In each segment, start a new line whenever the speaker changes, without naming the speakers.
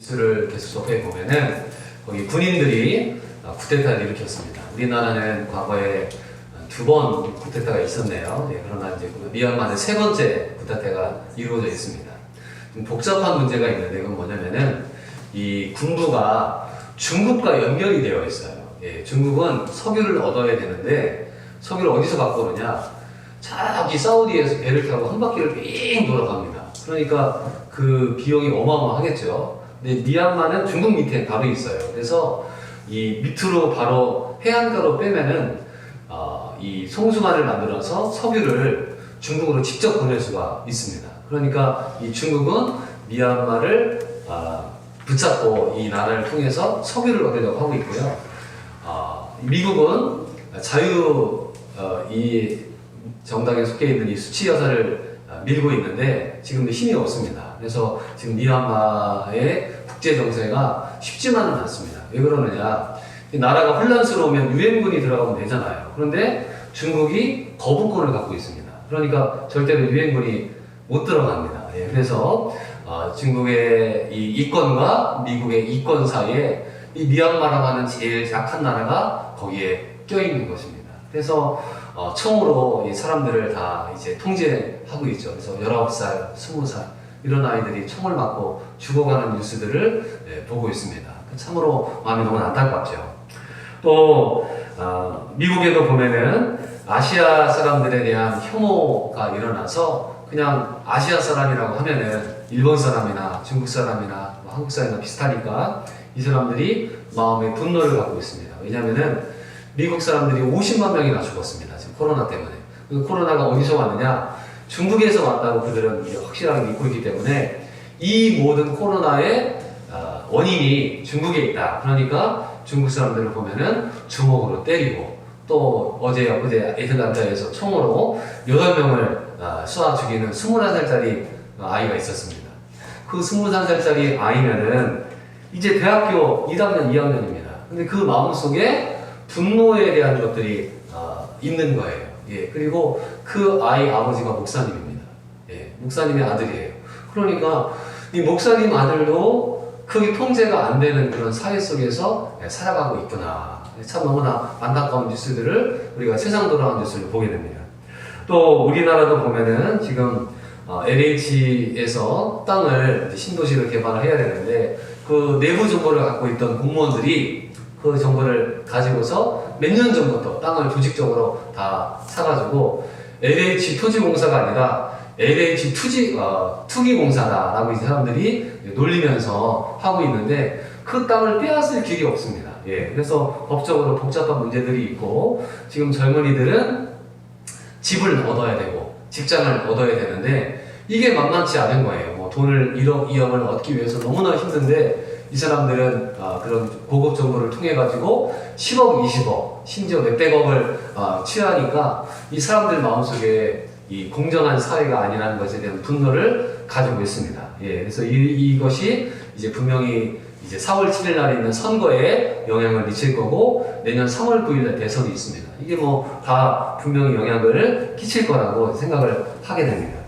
뉴스를 계속 접해 보면은 거기 군인들이 쿠데타를 일으켰습니다. 우리나라는 과거에 2번 쿠데타가 있었네요. 예, 그러나 이제 미얀마는 3번째 쿠데타가 이루어져 있습니다. 좀 복잡한 문제가 있는데 그건 뭐냐면은 이 군부가 중국과 연결이 되어 있어요. 예, 중국은 석유를 얻어야 되는데 석유를 어디서 갖고 오느냐? 저기 사우디에서 배를 타고 한 바퀴를 삥 돌아갑니다. 그러니까 그 비용이 어마어마하겠죠. 근데 미얀마는 중국 밑에 바로 있어요. 그래서 이 밑으로 바로 해안가로 빼면은 이 송수만을 만들어서 석유를 중국으로 직접 보낼 수가 있습니다. 그러니까 이 중국은 미얀마를 붙잡고 이 나라를 통해서 석유를 얻으려고 하고 있고요. 미국은 이 정당에 속해 있는 이 수치 여사를 밀고 있는데 지금도 힘이 없습니다. 그래서 지금 미얀마의 국제 정세가 쉽지만은 않습니다. 왜 그러느냐? 이 나라가 혼란스러우면 유엔군이 들어가면 되잖아요. 그런데 중국이 거부권을 갖고 있습니다. 그러니까 절대로 유엔군이 못 들어갑니다. 예, 그래서 중국의 이 이권과 미국의 이권 사이에 이 미얀마라고 하는 제일 약한 나라가 거기에 껴있는 것입니다. 그래서 총으로 이 사람들을 다 이제 통제하고 있죠. 그래서 19살, 20살 이런 아이들이 총을 맞고 죽어가는 뉴스들을 보고 있습니다. 참으로 마음이 너무 안타깝죠. 또 미국에도 보면은 아시아 사람들에 대한 혐오가 일어나서 그냥 아시아 사람이라고 하면은 일본 사람이나 중국 사람이나 한국 사람이나 비슷하니까 이 사람들이 마음에 분노를 갖고 있습니다. 왜냐하면은 미국 사람들이 50만 명이나 죽었습니다. 지금 코로나 때문에. 그 코로나가 어디서 왔느냐? 중국에서 왔다고 그들은 확실하게 믿고 있기 때문에 이 모든 코로나의 원인이 중국에 있다. 그러니까 중국 사람들을 보면은 주먹으로 때리고 또 어제 애틀란타에서 총으로 8명을 쏴 죽이는 21살짜리 아이가 있었습니다. 그 21살짜리 아이면은 이제 대학교 1학년, 2학년입니다. 근데 그 마음속에 분노에 대한 것들이 있는 거예요. 예, 그리고 그 아이 아버지가 목사님입니다. 예, 목사님의 아들이에요. 그러니까 이 목사님 아들도 크게 통제가 안 되는 그런 사회 속에서 살아가고 있구나. 참 너무나 안타까운 뉴스들을 우리가 세상 돌아가는 뉴스를 보게 됩니다. 또 우리나라도 보면은 지금 LH에서 땅을 신도시를 개발을 해야 되는데 그 내부 정보를 갖고 있던 공무원들이 그 정보를 가지고서 몇 년 전부터 땅을 조직적으로 다 사가지고 LH 토지공사가 아니라 LH 투기공사다라고 이 사람들이 놀리면서 하고 있는데 그 땅을 빼앗을 길이 없습니다. 예, 그래서 법적으로 복잡한 문제들이 있고 지금 젊은이들은 집을 얻어야 되고 직장을 얻어야 되는데 이게 만만치 않은 거예요. 뭐 돈을 1억, 2억을 얻기 위해서 너무나 힘든데 이 사람들은 그런 고급 정보를 통해 가지고 10억, 20억, 심지어 몇백억을 취하니까 이 사람들 마음속에 이 공정한 사회가 아니라는 것에 대한 분노를 가지고 있습니다. 예, 그래서 이것이 이제 분명히 이제 4월 7일 날에 있는 선거에 영향을 미칠 거고 내년 3월 9일 날 대선이 있습니다. 이게 뭐 다 분명히 영향을 끼칠 거라고 생각을 하게 됩니다.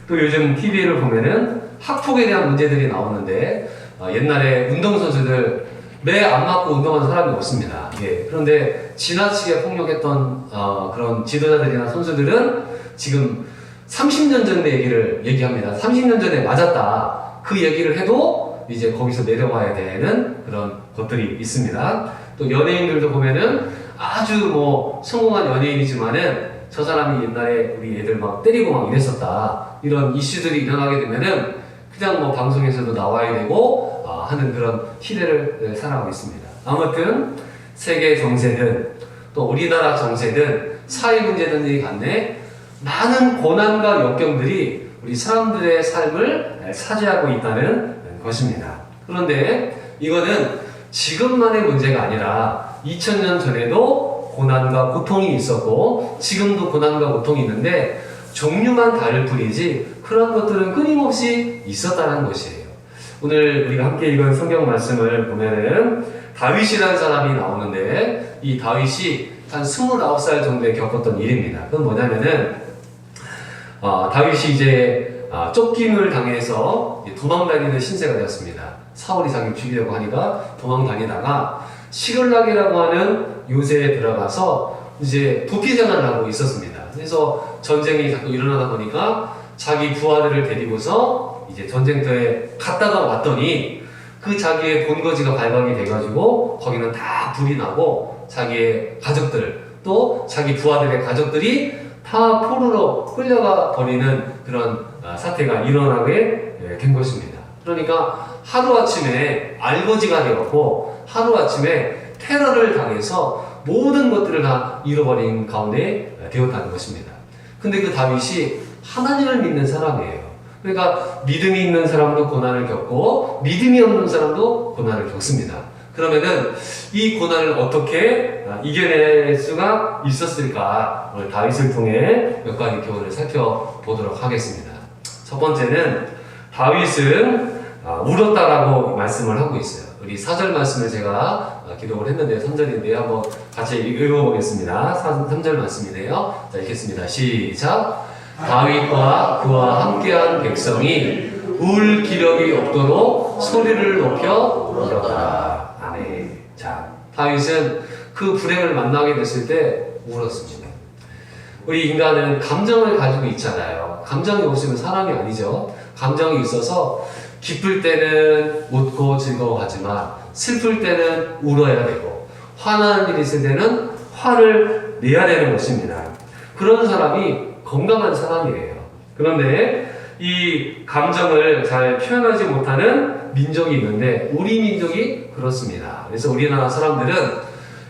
또 요즘 TV를 보면은 학폭에 대한 문제들이 나오는데 옛날에 운동선수들 매 안 맞고 운동하는 사람이 없습니다. 예, 그런데 지나치게 폭력했던 그런 지도자들이나 선수들은 지금 30년 전의 얘기를 얘기합니다. 30년 전에 맞았다. 그 얘기를 해도 이제 거기서 내려와야 되는 그런 것들이 있습니다. 또 연예인들도 보면은 아주 뭐 성공한 연예인이지만은 저 사람이 옛날에 우리 애들 막 때리고 막 이랬었다. 이런 이슈들이 일어나게 되면은 그냥 뭐 방송에서도 나와야 되고 하는 그런 시대를 살아가고 있습니다. 아무튼 세계 정세든 또 우리나라 정세든 사회 문제든지 간에 많은 고난과 역경들이 우리 사람들의 삶을 차지하고 있다는 것입니다. 그런데 이거는 지금만의 문제가 아니라 2000년 전에도 고난과 고통이 있었고 지금도 고난과 고통이 있는데 종류만 다를 뿐이지 그런 것들은 끊임없이 있었다는 것이에요. 오늘 우리가 함께 읽은 성경 말씀을 보면은 다윗이라는 사람이 나오는데 이 다윗이 한 29살 정도에 겪었던 일입니다. 그건 뭐냐면은 다윗이 이제 쫓김을 당해서 도망다니는 신세가 되었습니다. 사울이 자기를 죽이려고 하니까 도망 다니다가 시글락이라고 하는 요새에 들어가서 이제 도피 생활을 하고 있었습니다. 그래서 전쟁이 자꾸 일어나다 보니까 자기 부하들을 데리고서 이제 전쟁터에 갔다가 왔더니 그 자기의 본거지가 발각이 돼가지고 거기는 다 불이 나고 자기의 가족들 또 자기 부하들의 가족들이 다 포로로 끌려가 버리는 그런 사태가 일어나게 된 것입니다. 그러니까 하루아침에 알거지가 되었고 하루아침에 테러를 당해서 모든 것들을 다 잃어버린 가운데 되었다는 것입니다. 근데 그 다윗이 하나님을 믿는 사람이에요. 그러니까 믿음이 있는 사람도 고난을 겪고 믿음이 없는 사람도 고난을 겪습니다. 그러면은 이 고난을 어떻게 이겨낼 수가 있었을까? 오늘 다윗을 통해 몇 가지 교훈을 살펴보도록 하겠습니다. 첫 번째는 다윗은 울었다라고 말씀을 하고 있어요. 우리 4절 말씀을 제가 기록을 했는데 3절인데요. 한번 같이 읽어보겠습니다. 3절 말씀이네요. 자, 읽겠습니다. 시작. 다윗과 그와 함께한 백성이 울 기력이 없도록 소리를 높여 울었다. 아멘. 자, 다윗은 그 불행을 만나게 됐을 때 울었습니다. 우리 인간은 감정을 가지고 있잖아요. 감정이 없으면 사람이 아니죠. 감정이 있어서 기쁠 때는 웃고 즐거워하지만 슬플 때는 울어야 되고 화나는 일이 있을 때는 화를 내야 되는 것입니다. 그런 사람이 건강한 사람이에요. 그런데 이 감정을 잘 표현하지 못하는 민족이 있는데 우리 민족이 그렇습니다. 그래서 우리나라 사람들은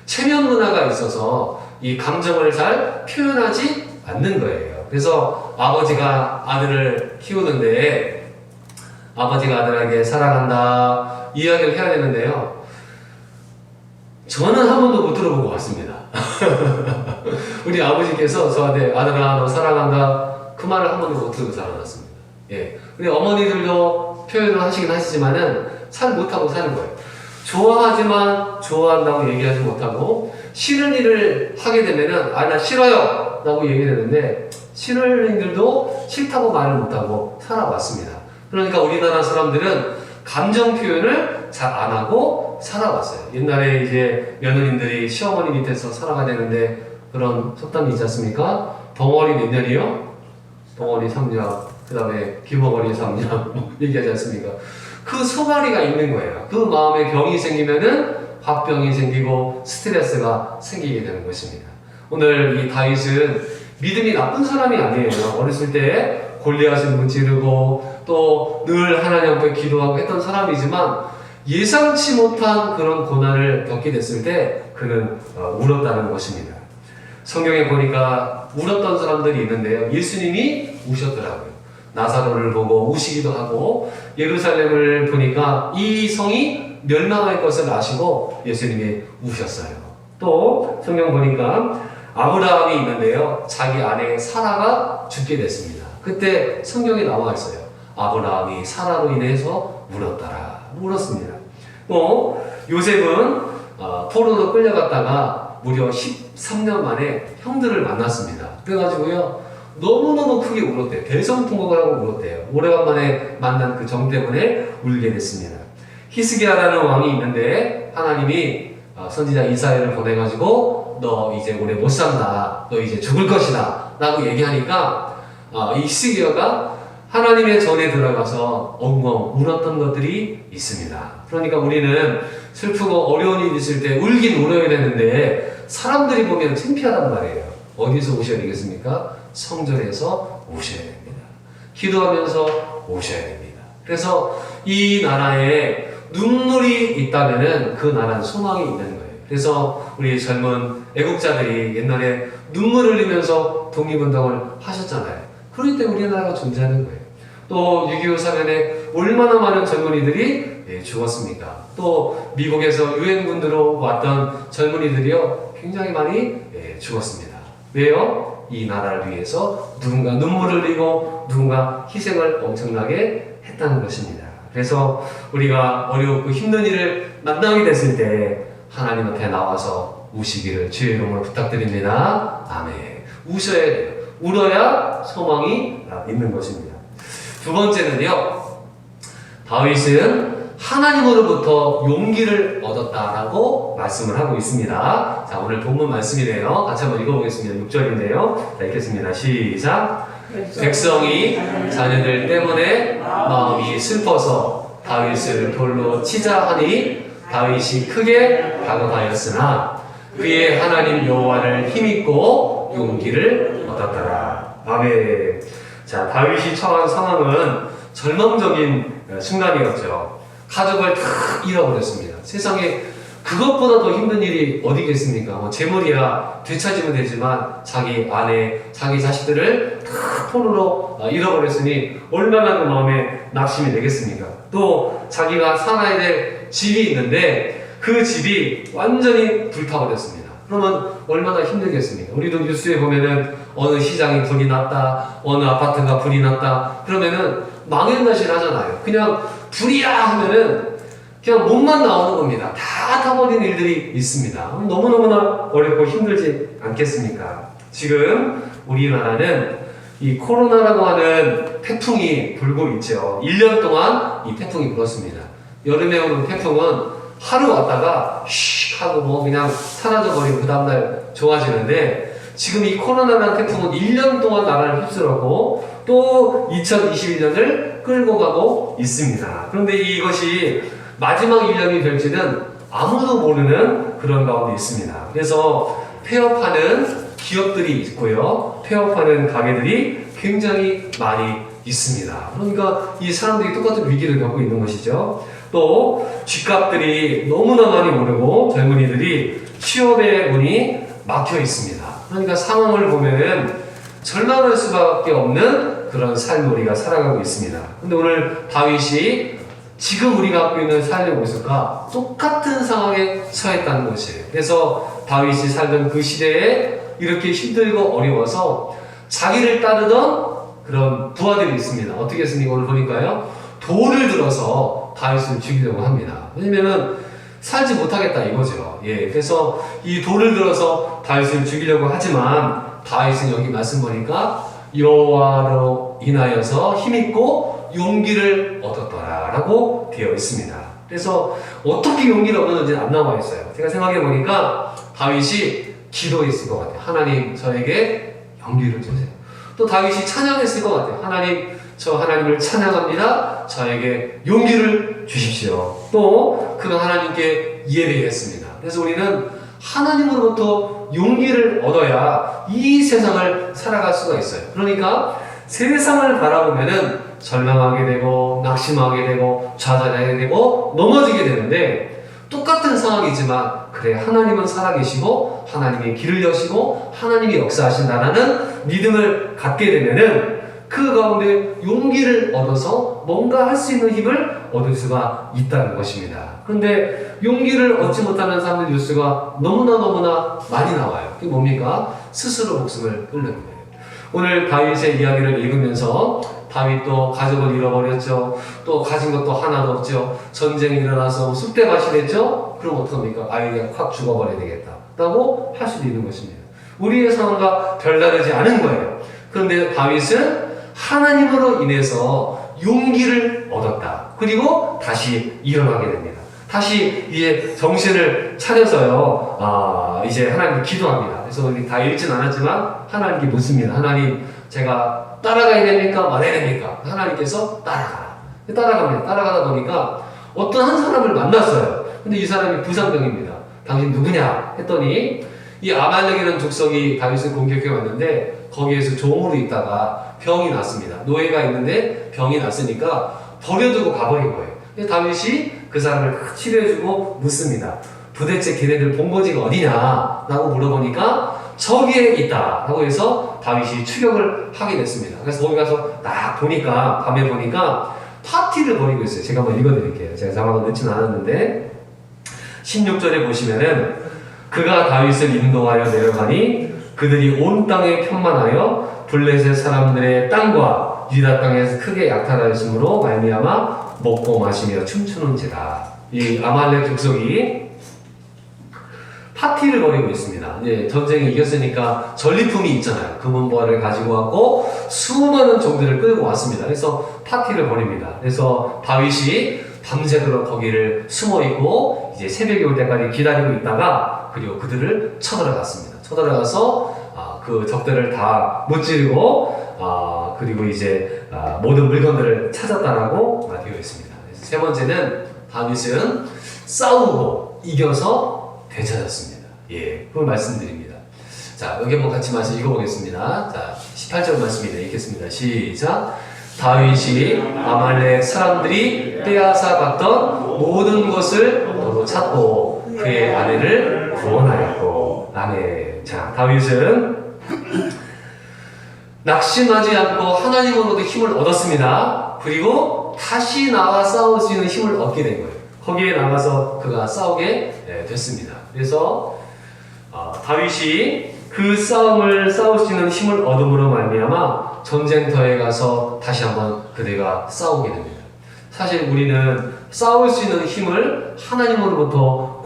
체면 문화가 있어서 이 감정을 잘 표현하지 않는 거예요. 그래서 아버지가 아들을 키우는데 아버지가 아들에게 사랑한다 이야기를 해야 되는데요. 저는 한 번도 못 들어보고 왔습니다. 우리 아버지께서 저한테 아들아 너 사랑한다 그 말을 한 번도 못 들고 살아났습니다. 예, 우리 어머니들도 표현을 하시긴 하시지만은 잘 못하고 사는 거예요. 좋아하지만 좋아한다고 얘기하지 못하고 싫은 일을 하게 되면은 나 싫어요 라고 얘기되는데 싫은 일들도 싫다고 말을 못하고 살아왔습니다. 그러니까 우리나라 사람들은 감정 표현을 잘 안 하고 살아왔어요. 옛날에 이제 며느님들이 시어머니 밑에서 살아가야 되는데 그런 속담이 있지 않습니까? 덩어리 몇 년이요? 덩어리 3년, 그 다음에 기머거리 3년 얘기하지 않습니까? 그 소가리가 있는 거예요. 그 마음에 병이 생기면은 화병이 생기고 스트레스가 생기게 되는 것입니다. 오늘 이 다윗은 믿음이 나쁜 사람이 아니에요. 어렸을 때 골리앗을 무찌르고 또 늘 하나님 앞에 기도하고 했던 사람이지만 예상치 못한 그런 고난을 겪게 됐을 때 그는 울었다는 것입니다. 성경에 보니까 울었던 사람들이 있는데요. 예수님이 우셨더라고요. 나사로를 보고 우시기도 하고 예루살렘을 보니까 이 성이 멸망할 것을 아시고 예수님이 우셨어요. 또 성경 보니까 아브라함이 있는데요. 자기 아내 사라가 죽게 됐습니다. 그때 성경에 나와 있어요. 아브라함이 사라로 인해서 울었습니다. 또 요셉은 포로로 끌려갔다가 무려 13년 만에 형들을 만났습니다. 그래가지고요 너무너무 크게 울었대요. 대성통곡을 하고 울었대요. 오래간만에 만난 그 정 때문에 울게 됐습니다. 히스기야라는 왕이 있는데 하나님이 선지자 이사야를 보내가지고 너 이제 오래 못 산다. 너 이제 죽을 것이다. 라고 얘기하니까 이 히스기야가 하나님의 전에 들어가서 엉엉 울었던 것들이 있습니다. 그러니까 우리는 슬프고 어려운 일이 있을 때 울긴 울어야 되는데 사람들이 보면 창피하단 말이에요. 어디서 우셔야 되겠습니까? 성전에서 우셔야 됩니다. 기도하면서 우셔야 됩니다. 그래서 이 나라에 눈물이 있다면은 그 나라는 소망이 있는 거예요. 그래서 우리 젊은 애국자들이 옛날에 눈물 흘리면서 독립운동을 하셨잖아요. 그럴 때 우리나라가 존재하는 거예요. 또 6.25 사변에 얼마나 많은 젊은이들이 죽었습니까? 또 미국에서 유엔군으로 왔던 젊은이들이요 굉장히 많이 죽었습니다. 왜요? 이 나라를 위해서 누군가 눈물을 흘리고 누군가 희생을 엄청나게 했다는 것입니다. 그래서 우리가 어렵고 힘든 일을 만나게 됐을 때 하나님 앞에 나와서 우시기를 주의 이름으로 부탁드립니다. 아멘. 우셔야 돼요. 울어야 소망이 있는 것입니다. 두 번째는요, 다윗은 하나님으로부터 용기를 얻었다라고 말씀을 하고 있습니다. 자, 오늘 본문 말씀이네요. 같이 한번 읽어보겠습니다. 6절인데요. 자, 읽겠습니다. 시작. 백성이 자녀들 때문에 마음이 슬퍼서 다윗을 돌로 치자 하니 다윗이 크게 다급하였으나 그의 하나님 여호와를 힘입고 용기를 얻었더라. 아멘. 자, 다윗이 처한 상황은 절망적인 순간이었죠. 가족을 다 잃어버렸습니다. 세상에 그것보다 더 힘든 일이 어디겠습니까? 뭐 재물이야 되찾으면 되지만 자기 아내, 자기 자식들을 다 포로로 잃어버렸으니 얼마나 그 마음에 낙심이 되겠습니까? 또 자기가 살아야 될 집이 있는데 그 집이 완전히 불타버렸습니다. 그러면 얼마나 힘들겠습니까? 우리도 뉴스에 보면은 어느 시장이 불이 났다, 어느 아파트가 불이 났다, 그러면은 망연자실 하잖아요. 그냥 불이야 하면은 그냥 몸만 나오는 겁니다. 다 타버리는 일들이 있습니다. 너무너무나 어렵고 힘들지 않겠습니까? 지금 우리나라는 이 코로나라고 하는 태풍이 불고 있죠. 1년 동안 이 태풍이 불었습니다. 여름에 오는 태풍은 하루 왔다가 슉 하고 뭐 그냥 사라져버리고 그 다음날 좋아지는데 지금 이 코로나라는 태풍은 1년 동안 나라를 휩쓸었고 또 2021년을 끌고 가고 있습니다. 그런데 이것이 마지막 1년이 될지는 아무도 모르는 그런 가운데 있습니다. 그래서 폐업하는 기업들이 있고요. 폐업하는 가게들이 굉장히 많이 있습니다. 그러니까 이 사람들이 똑같은 위기를 겪고 있는 것이죠. 또 집값들이 너무나 많이 오르고 젊은이들이 취업의 문이 막혀 있습니다. 그러니까 상황을 보면은 절망할 수밖에 없는 그런 삶을 우리가 살아가고 있습니다. 근데 오늘 다윗이 지금 우리가 갖고 있는 삶의 모습과 똑같은 상황에 처했다는 것이에요. 그래서 다윗이 살던 그 시대에 이렇게 힘들고 어려워서 자기를 따르던 그런 부하들이 있습니다. 어떻게 했습니까? 오늘 보니까요. 돌을 들어서 다윗을 죽이려고 합니다. 왜냐면은 살지 못하겠다 이거죠. 예, 그래서 이 돌을 들어서 다윗을 죽이려고 하지만 다윗은 여기 말씀 보니까 여호와로 인하여서 힘있고 용기를 얻었더라 라고 되어 있습니다. 그래서 어떻게 용기를 얻었는지 안 나와 있어요. 제가 생각해 보니까 다윗이 기도했을 것 같아요. 하나님 저에게 용기를 주세요. 또 다윗이 찬양했을 것 같아요. 하나님 저 하나님을 찬양합니다. 저에게 용기를 주십시오. 또 그가 하나님께 예배했습니다. 그래서 우리는 하나님으로부터 용기를 얻어야 이 세상을 살아갈 수가 있어요. 그러니까 세상을 바라보면은 절망하게 되고 낙심하게 되고 좌절하게 되고 넘어지게 되는데 똑같은 상황이지만 그래 하나님은 살아계시고 하나님이 길을 여시고 하나님이 역사하신다라는 믿음을 갖게 되면은 그 가운데 용기를 얻어서 뭔가 할 수 있는 힘을 얻을 수가 있다는 것입니다. 그런데 용기를 얻지 못하는 사람들 뉴스가 너무나 많이 나와요. 그게 뭡니까? 스스로 목숨을 끊는 거예요. 오늘 다윗의 이야기를 읽으면서 다윗도 가족을 잃어버렸죠. 또 가진 것도 하나도 없죠. 전쟁이 일어나서 쑥대밭이 됐죠. 그럼 어떡합니까? 아이가 확 죽어버려야 되겠다 라고 할 수도 있는 것입니다. 우리의 상황과 별다르지 않은 거예요. 그런데 다윗은 하나님으로 인해서 용기를 얻었다. 그리고 다시 일어나게 됩니다. 다시 이제 정신을 차려서요. 이제 하나님께 기도합니다. 그래서 우리 다 읽진 않았지만 하나님께 묻습니다. 하나님, 제가 따라가야 됩니까? 말아야 됩니까? 하나님께서 따라가라. 따라갑니다. 따라가다 보니까 어떤 한 사람을 만났어요. 근데 이 사람이 부상병입니다. 당신 누구냐? 했더니 이 아말렉이라는 족속이 다윗을 공격해 왔는데 거기에서 종으로 있다가 병이 났습니다. 노예가 있는데 병이 났으니까 버려두고 가버린 거예요. 다윗이 그 사람을 치료해주고 묻습니다. 도대체 걔네들 본거지가 어디냐? 라고 물어보니까 저기에 있다 라고 해서 다윗이 추격을 하게 됐습니다. 그래서 거기 가서 딱 보니까 밤에 보니까 파티를 벌이고 있어요. 제가 한번 읽어드릴게요. 제가 자막을 넣지는 않았는데 16절에 보시면은 그가 다윗을 인도하여 내려가니 그들이 온 땅에 평만하여 블레셋 사람들의 땅과 유다 땅에서 크게 약탈하였으므로 말미암아 먹고 마시며 춤추는지라. 이 아말렉 족속이 파티를 벌이고 있습니다. 이제 전쟁에 이겼으니까 전리품이 있잖아요. 금은보화를 가지고 왔고 수많은 종들을 끌고 왔습니다. 그래서 파티를 벌입니다. 그래서 다윗이 밤새도록 거기를 숨어 있고 이제 새벽이 올 때까지 기다리고 있다가 그리고 그들을 쳐들어갔습니다. 쳐들어가서 그 적들을 다 무찌르고 그리고 이제 모든 물건들을 찾았다라고 되어 있습니다. 세 번째는 다윗은 싸우고 이겨서 되찾았습니다. 예, 그걸 말씀드립니다. 자, 여기 한번 같이 말씀 읽어보겠습니다. 자, 18절 말씀입니다. 읽겠습니다. 시작. 다윗이 아말렉 사람들이 빼앗아 갔던 모든 것을 도로 찾고 그의 아내를 구원하였고. 아멘. 자, 다윗은 낙심하지 않고 하나님으로부터 힘을 얻었습니다. 그리고 다시 나와 싸울 수 있는 힘을 얻게 된 거예요. 거기에 나가서 그가 싸우게 됐습니다. 그래서 다윗이 그 싸움을 싸울 수 있는 힘을 얻음으로 말미암아 전쟁터에 가서 다시 한번 그대가 싸우게 됩니다. 사실 우리는 싸울 수 있는 힘을 하나님으로부터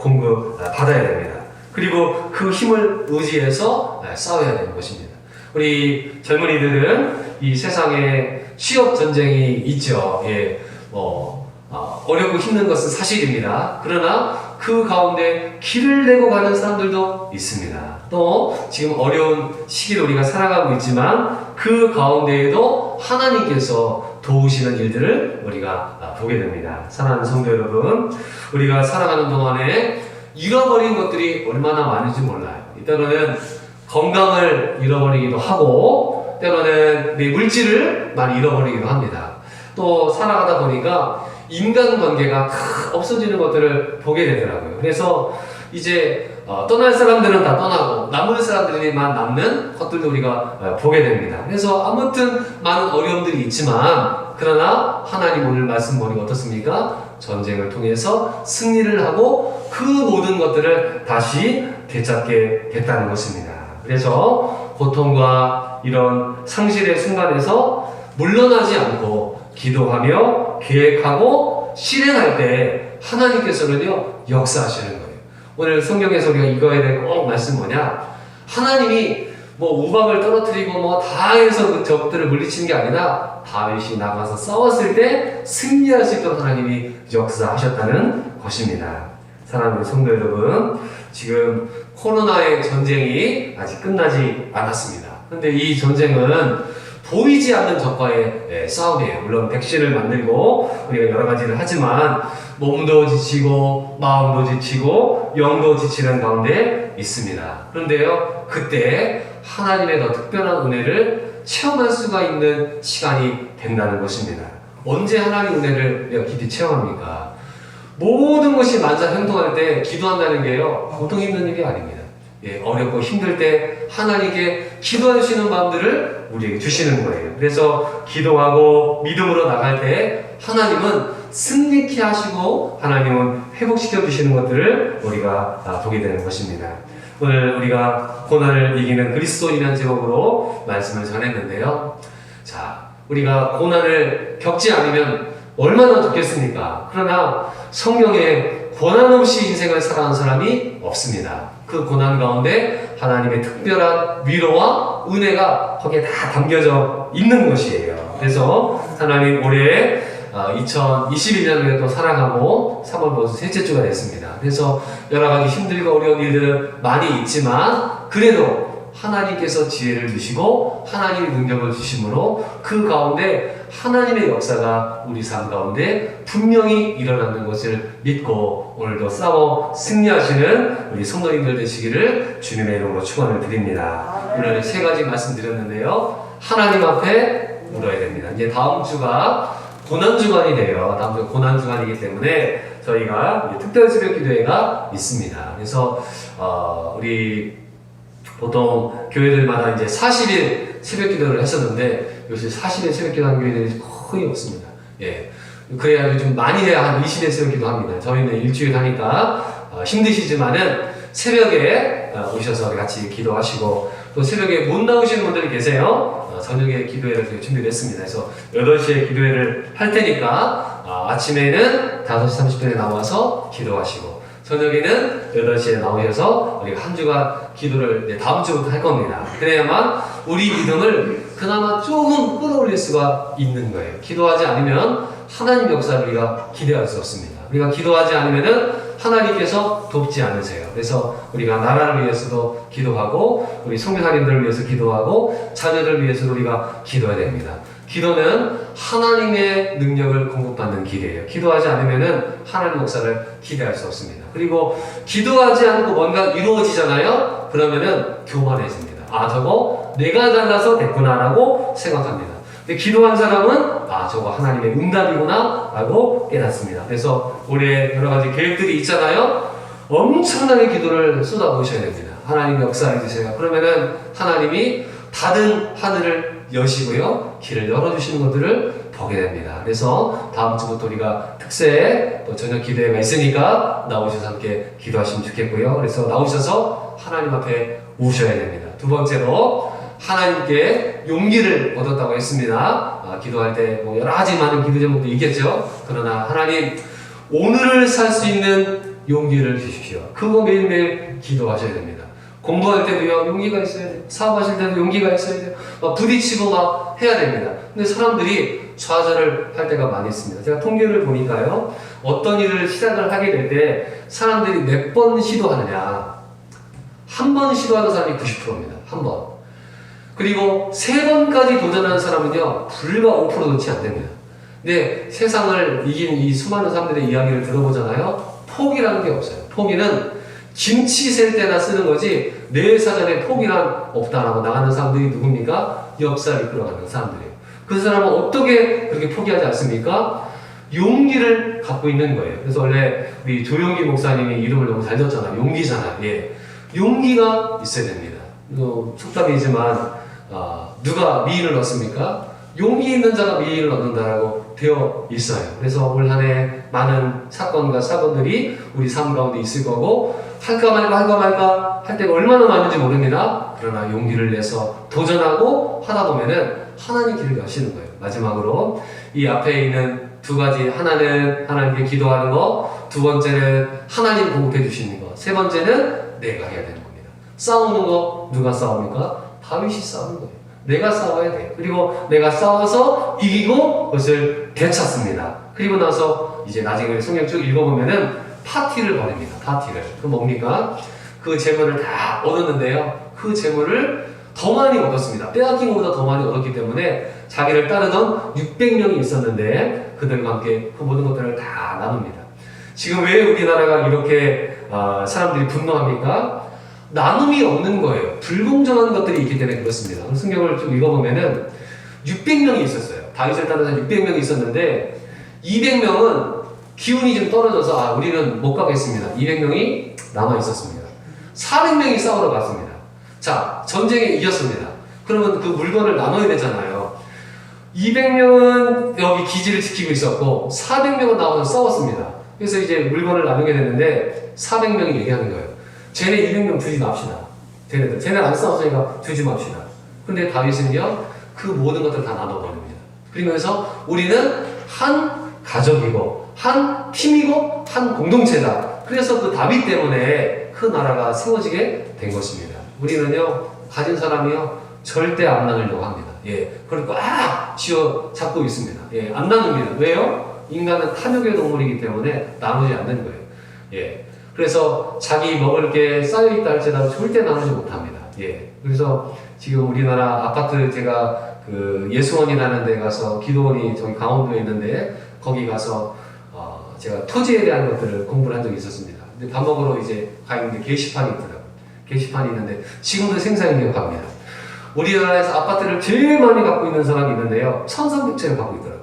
받아야 됩니다. 그리고 그 힘을 의지해서 싸워야 되는 것입니다. 우리 젊은이들은 이 세상에 취업 전쟁이 있죠. 예, 어렵고 힘든 것은 사실입니다. 그러나 그 가운데 길을 내고 가는 사람들도 있습니다. 또 지금 어려운 시기를 우리가 살아가고 있지만 그 가운데에도 하나님께서 도우시는 일들을 우리가 보게 됩니다. 사랑하는 성도 여러분, 우리가 살아가는 동안에 잃어버린 것들이 얼마나 많은지 몰라요. 때로는 건강을 잃어버리기도 하고 때로는 내 물질을 많이 잃어버리기도 합니다. 또 살아가다 보니까 인간관계가 없어지는 것들을 보게 되더라고요. 그래서 이제 떠날 사람들은 다 떠나고 남은 사람들만 남는 것들도 우리가 보게 됩니다. 그래서 아무튼 많은 어려움들이 있지만 그러나 하나님 오늘 말씀 보니까 어떻습니까? 전쟁을 통해서 승리를 하고 그 모든 것들을 다시 되찾게 됐다는 것입니다. 그래서 고통과 이런 상실의 순간에서 물러나지 않고 기도하며 계획하고 실행할 때 하나님께서는요 역사하시는 거예요. 오늘 성경에서 우리가 이거에 대해 꼭 말씀 뭐냐? 하나님이 뭐 우박을 떨어뜨리고 뭐 다 해서 그 적들을 물리치는 게 아니라 다윗이 나가서 싸웠을 때 승리할 수 있도록 하나님이 역사하셨다는 것입니다. 사랑하는 성도 여러분, 지금 코로나의 전쟁이 아직 끝나지 않았습니다. 그런데 이 전쟁은 보이지 않는 적과의 싸움이에요. 물론 백신을 만들고 우리가 여러 가지를 하지만 몸도 지치고 마음도 지치고 영도 지치는 가운데 있습니다. 그런데요, 그때 하나님의 더 특별한 은혜를 체험할 수가 있는 시간이 된다는 것입니다. 언제 하나님의 은혜를 내가 깊이 체험합니까? 모든 것이 만사형통할 때 기도한다는 게요, 보통 힘든 일이 아닙니다. 예, 어렵고 힘들 때 하나님께 기도할 수 있는 마음들을 우리에게 주시는 거예요. 그래서 기도하고 믿음으로 나갈 때 하나님은 승리케 하시고 하나님은 회복시켜 주시는 것들을 우리가 보게 되는 것입니다. 오늘 우리가 고난을 이기는 그리스도인이라는 제목으로 말씀을 전했는데요. 자, 우리가 고난을 겪지 않으면 얼마나 좋겠습니까? 그러나 성경에 고난 없이 인생을 살아가는 사람이 없습니다. 그 고난 가운데 하나님의 특별한 위로와 은혜가 거기에 다 담겨져 있는 것이에요. 그래서 하나님 올해 2021년에 또 살아가고 3월 벌써 셋째 주가 됐습니다. 그래서 여러 가지 힘들고 어려운 일들은 많이 있지만 그래도 하나님께서 지혜를 주시고 하나님의 능력을 주심으로 그 가운데 하나님의 역사가 우리 삶 가운데 분명히 일어나는 것을 믿고 오늘도 싸워 승리하시는 우리 성도님들 되시기를 주님의 이름으로 축원을 드립니다. 오늘 세 가지 말씀드렸는데요. 하나님 앞에 물어야 됩니다. 이제 다음 주가 고난주간이 돼요. 다음 주가 고난주간이기 때문에 저희가 특별 새벽 기도회가 있습니다. 그래서 우리 보통 교회들마다 이제 40일 새벽 기도를 했었는데 요새 40일 새벽 기도하는 교회들이 거의 없습니다. 예. 그래야 좀 많이 해야 한 20일 새벽 기도 합니다. 저희는 일주일 하니까 힘드시지만은 새벽에 오셔서 같이 기도하시고 또 새벽에 못 나오시는 분들이 계세요. 저녁에 기도회를 준비를 했습니다. 그래서 8시에 기도회를 할 테니까 아침에는 5시 30분에 나와서 기도하시고 저녁에는 8시에 나오셔서 우리가 한 주간 기도를 다음 주부터 할 겁니다. 그래야만 우리 믿음을 그나마 조금 끌어올릴 수가 있는 거예요. 기도하지 않으면 하나님 역사를 우리가 기대할 수 없습니다. 우리가 기도하지 않으면은 하나님께서 돕지 않으세요. 그래서 우리가 나라를 위해서도 기도하고 우리 성교사님들을 위해서 기도하고 자녀를 위해서도 우리가 기도해야 됩니다. 기도는 하나님의 능력을 공급받는 길이에요. 기도하지 않으면은 하나님 역사를 기대할 수 없습니다. 그리고 기도하지 않고 뭔가 이루어지잖아요. 그러면은 교만해집니다. 아, 저거 내가 잘나서 됐구나라고 생각합니다. 근데 기도한 사람은 아, 저거 하나님의 응답이구나 라고 깨닫습니다. 그래서 올해 여러 가지 계획들이 있잖아요. 엄청나게 기도를 쏟아부으셔야 됩니다. 하나님 역사해 주세요. 그러면은 하나님이 닫은 하늘을 여시고요, 길을 열어주시는 것들을 보게 됩니다. 그래서 다음 주부터 우리가 특세 또 저녁 기도회가 있으니까 나오셔서 함께 기도하시면 좋겠고요. 그래서 나오셔서 하나님 앞에 우셔야 됩니다. 두 번째로 하나님께 용기를 얻었다고 했습니다. 기도할 때 뭐 여러 가지 많은 기도 제목도 있겠죠. 그러나 하나님 오늘을 살 수 있는 용기를 주십시오. 그거 매일매일 기도하셔야 됩니다. 공부할 때도요, 용기가 있어야 돼요. 사업하실 때도 용기가 있어야 돼요. 막 부딪히고 막 해야 됩니다. 근데 사람들이 좌절을 할 때가 많이 있습니다. 제가 통계를 보니까요, 어떤 일을 시작을 하게 될 때 사람들이 몇 번 시도하느냐, 한 번 시도하는 사람이 90%입니다. 한 번. 그리고 3번까지 도전하는 사람은요, 불과 5%도 채 안 됩니다. 근데 세상을 이긴 이 수많은 사람들의 이야기를 들어보잖아요. 포기라는 게 없어요. 포기는 김치 셀 때나 쓰는 거지, 내 사전에 포기란 없다라고 나가는 사람들이 누굽니까? 역사를 이끌어가는 사람들이에요. 그 사람은 어떻게 그렇게 포기하지 않습니까? 용기를 갖고 있는 거예요. 그래서 원래 우리 조용기 목사님이 이름을 너무 잘 졌잖아요. 용기잖아요. 예. 용기가 있어야 됩니다. 속담이지만, 누가 미인을 얻습니까? 용기 있는 자가 미인을 얻는다라고 되어 있어요. 그래서 올 한 해 많은 사건과 사건들이 우리 삶 가운데 있을 거고, 할까 말까 할 때가 얼마나 많은지 모릅니다. 그러나 용기를 내서 도전하고 하다 보면은 하나님 길을 여시는 거예요. 마지막으로 이 앞에 있는 두 가지, 하나는 하나님께 기도하는 거, 두 번째는 하나님 공급해 주시는 거, 세 번째는 내가 해야 되는 겁니다. 싸우는 거 누가 싸웁니까? 다윗이 싸우는 거예요. 내가 싸워야 돼요. 그리고 내가 싸워서 이기고 그것을 되찾습니다. 그리고 나서 이제 나중에 성경 쭉 읽어보면은 파티를 벌입니다. 파티를. 그 뭡니까? 그 재물을 다 얻었는데요. 그 재물을 더 많이 얻었습니다. 빼앗긴 것보다 더 많이 얻었기 때문에 자기를 따르던 600명이 있었는데 그들과 함께 그 모든 것들을 다 나눕니다. 지금 왜 우리나라가 이렇게 사람들이 분노합니까? 나눔이 없는 거예요. 불공정한 것들이 있기 때문에 그렇습니다. 성경을 좀 읽어보면은 600명이 있었어요. 다윗을 따라서 600명이 있었는데 200명은 기운이 좀 떨어져서 우리는 못 가겠습니다. 200명이 남아 있었습니다. 400명이 싸우러 갔습니다. 자, 전쟁에 이겼습니다. 그러면 그 물건을 나눠야 되잖아요. 200명은 여기 기지를 지키고 있었고 400명은 나와서 싸웠습니다. 그래서 이제 물건을 나누게 됐는데 400명이 얘기하는 거예요. 쟤네 200명 주지 맙시다. 쟤네는 안 싸웠으니까 주지 맙시다. 근데 다윗은요, 그 모든 것들을 다 나눠버립니다. 그러면서 우리는 한 가족이고, 한 팀이고, 한 공동체다. 그래서 그 다윗 때문에 그 나라가 세워지게 된 것입니다. 우리는요, 가진 사람이요, 절대 안 나누려고 합니다. 예. 그리고 쥐어 잡고 있습니다. 예. 안 나눕니다. 왜요? 인간은 탐욕의 동물이기 때문에 나누지 않는 거예요. 예. 그래서 자기 먹을 게 쌓여있다 할지라도 절대 나누지 못합니다. 예. 그래서 지금 우리나라 아파트 제가 그 예수원이라는 데 가서 기도원이 저기 강원도에 있는데 거기 가서 제가 토지에 대한 것들을 공부를 한 적이 있었습니다. 근데 밥 먹으러 이제 가 있는데 게시판이 있더라고요. 게시판이 있는데 지금도 생생히 기억합니다. 우리나라에서 아파트를 제일 많이 갖고 있는 사람이 있는데요. 1300채를 갖고 있더라고요.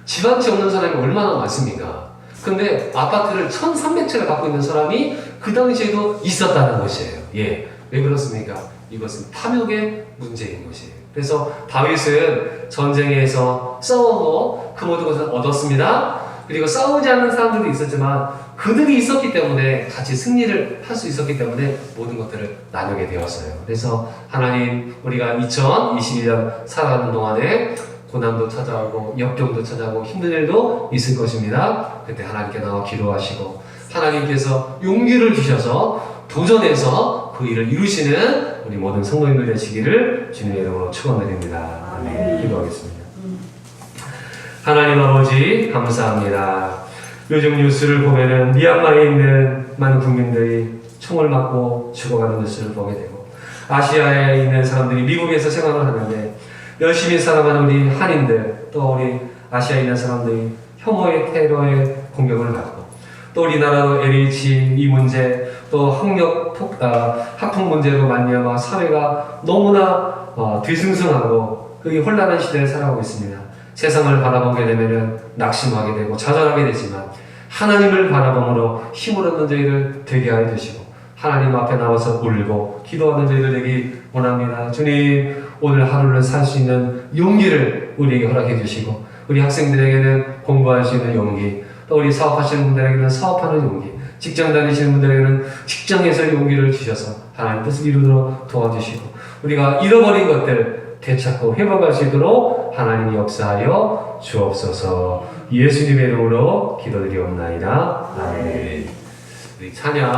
집 한 채 없는 사람이 얼마나 많습니까? 근데 아파트를 1300채를 갖고 있는 사람이 그 당시에도 있었다는 것이에요. 예. 왜 그렇습니까? 이것은 탐욕의 문제인 것이에요. 그래서 다윗은 전쟁에서 싸워서 그 모든 것을 얻었습니다. 그리고 싸우지 않는 사람들도 있었지만 그들이 있었기 때문에 같이 승리를 할 수 있었기 때문에 모든 것들을 나누게 되었어요. 그래서 하나님, 우리가 2021년 살아가는 동안에 고난도 찾아오고 역경도 찾아오고 힘든 일도 있을 것입니다. 그때 하나님께 나와 기도하시고 하나님께서 용기를 주셔서 도전해서 그 일을 이루시는 우리 모든 성도님들 되시기를 주님의 이름으로 축원드립니다. 아멘. 기도하겠습니다.
하나님 아버지 감사합니다. 요즘 뉴스를 보면은 미얀마에 있는 많은 국민들이 총을 맞고 죽어가는 뉴스를 보게 되고, 아시아에 있는 사람들이 미국에서 생활을 하는데 열심히 살아가는 우리 한인들, 또 우리 아시아에 있는 사람들이 혐오의 테러의 공격을 받고, 또 우리나라도 LH 이 문제, 또 학폭 문제로 말미암아 사회가 너무나 뒤숭숭하고 그게 혼란한 시대를 살아가고 있습니다. 세상을 바라보게 되면 낙심하게 되고 좌절하게 되지만, 하나님을 바라봄으로 힘을 얻는 저희를 되게 하여 주시고 하나님 앞에 나와서 울고 기도하는 저희들 되기 원합니다. 주님, 오늘 하루를 살 수 있는 용기를 우리에게 허락해 주시고, 우리 학생들에게는 공부할 수 있는 용기, 또 우리 사업하시는 분들에게는 사업하는 용기, 직장 다니시는 분들에게는 직장에서 용기를 주셔서 하나님 뜻을 이루도록 도와주시고, 우리가 잃어버린 것들 되찾고 회복할 수 있도록 하나님이 역사하여 주옵소서. 예수님의 이름으로 기도드리옵나이다. 아멘. 우리 찬양